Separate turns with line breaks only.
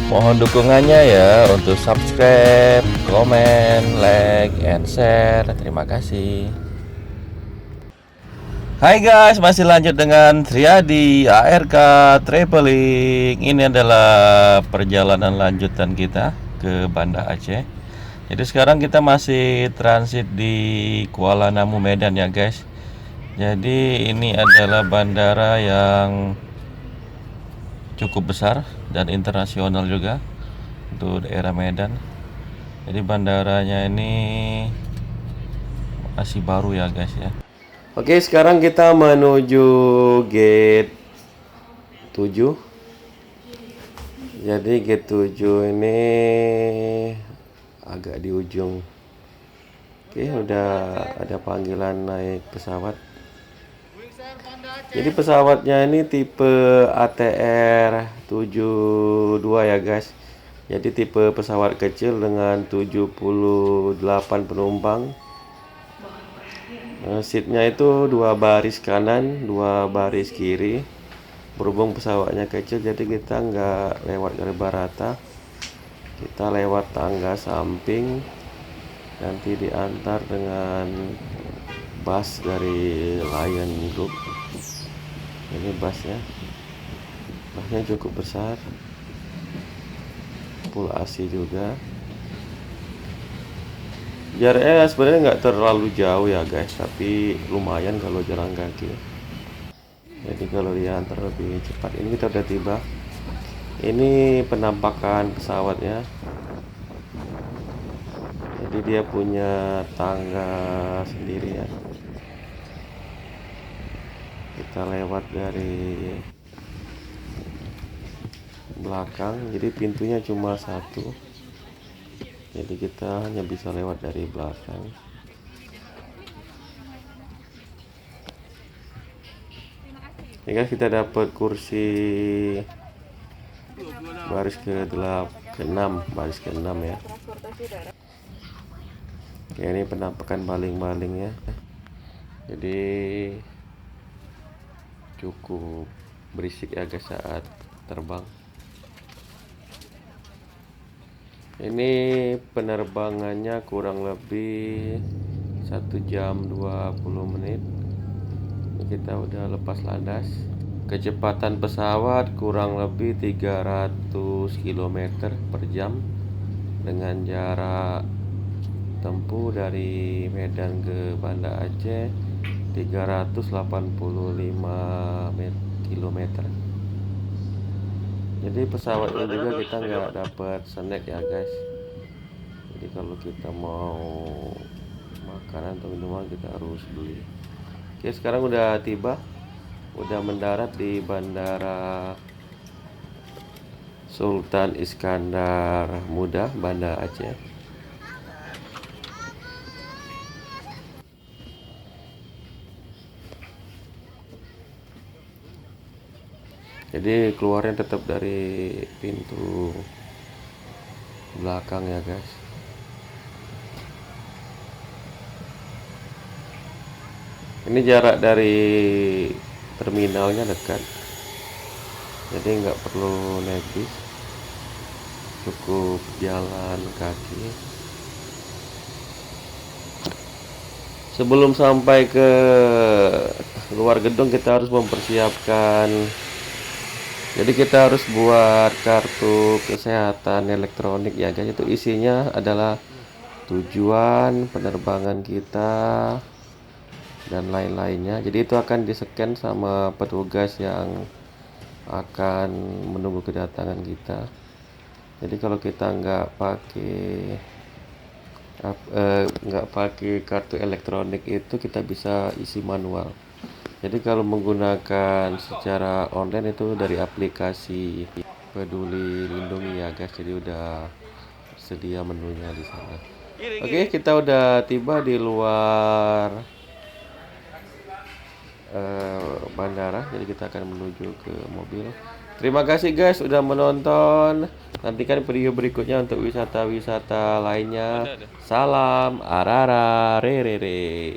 Mohon dukungannya ya untuk subscribe, komen, like, and share. Terima kasih. Hai guys, masih lanjut dengan Triadi ARK Traveling. Ini adalah perjalanan lanjutan kita ke Banda Aceh. Jadi sekarang kita masih transit di Kuala Namu, Medan ya guys. Jadi ini adalah bandara yang cukup besar dan internasional juga untuk daerah Medan. Jadi bandaranya ini masih baru ya guys ya. Oke, sekarang kita menuju gate 7. Jadi gate 7 ini agak di ujung. Oke, udah ada panggilan naik pesawat. Jadi pesawatnya ini tipe ATR 72 ya guys. Jadi tipe pesawat kecil dengan 78 penumpang. Seatnya itu 2 baris kanan, 2 baris kiri. Berhubung pesawatnya kecil, jadi kita nggak lewat gerbang rata. Kita lewat tangga samping. Nanti diantar dengan bus dari Lion Group. Ini busnya cukup besar, full AC juga. Jaraknya sebenarnya nggak terlalu jauh ya guys, tapi lumayan kalau jalan kaki. Jadi kalau diantar lebih cepat. Ini kita udah tiba. Ini penampakan pesawatnya. Jadi dia punya tangga sendiri ya. Kita lewat dari belakang, jadi pintunya cuma satu, jadi kita hanya bisa lewat dari belakang. Ini guys, kita dapat kursi baris ke-6 ya. Oke, ini penampakan baling-balingnya. Jadi cukup berisik ya guys saat terbang. Ini penerbangannya kurang lebih 1 jam 20 menit. Ini kita udah lepas landas. Kecepatan pesawat kurang lebih 300 km per jam dengan jarak tempuh dari Medan ke Banda Aceh 385 km. Jadi pesawat ini juga kita nggak dapat snack ya guys. Jadi kalau kita mau makanan atau minuman kita harus beli. Oke, sekarang udah tiba, udah mendarat di Bandara Sultan Iskandar Muda, Banda Aceh. Jadi keluarnya tetap dari pintu belakang ya guys. Ini jarak dari terminalnya dekat, jadi nggak perlu naik bis, cukup jalan kaki. Sebelum sampai ke luar gedung kita harus mempersiapkan. Jadi kita harus buat kartu kesehatan elektronik ya guys. Itu isinya adalah tujuan penerbangan kita dan lain-lainnya. Jadi itu akan di-scan sama petugas yang akan menunggu kedatangan kita. Jadi kalau kita nggak pakai kartu elektronik itu kita bisa isi manual. Jadi kalau menggunakan secara online itu dari aplikasi Peduli Lindungi ya guys. Jadi udah sedia menunya di sana. Oke, kita udah tiba di luar bandara. Jadi kita akan menuju ke mobil. Terima kasih guys sudah menonton. Nantikan video berikutnya untuk wisata-wisata lainnya. Salam Arara Rere.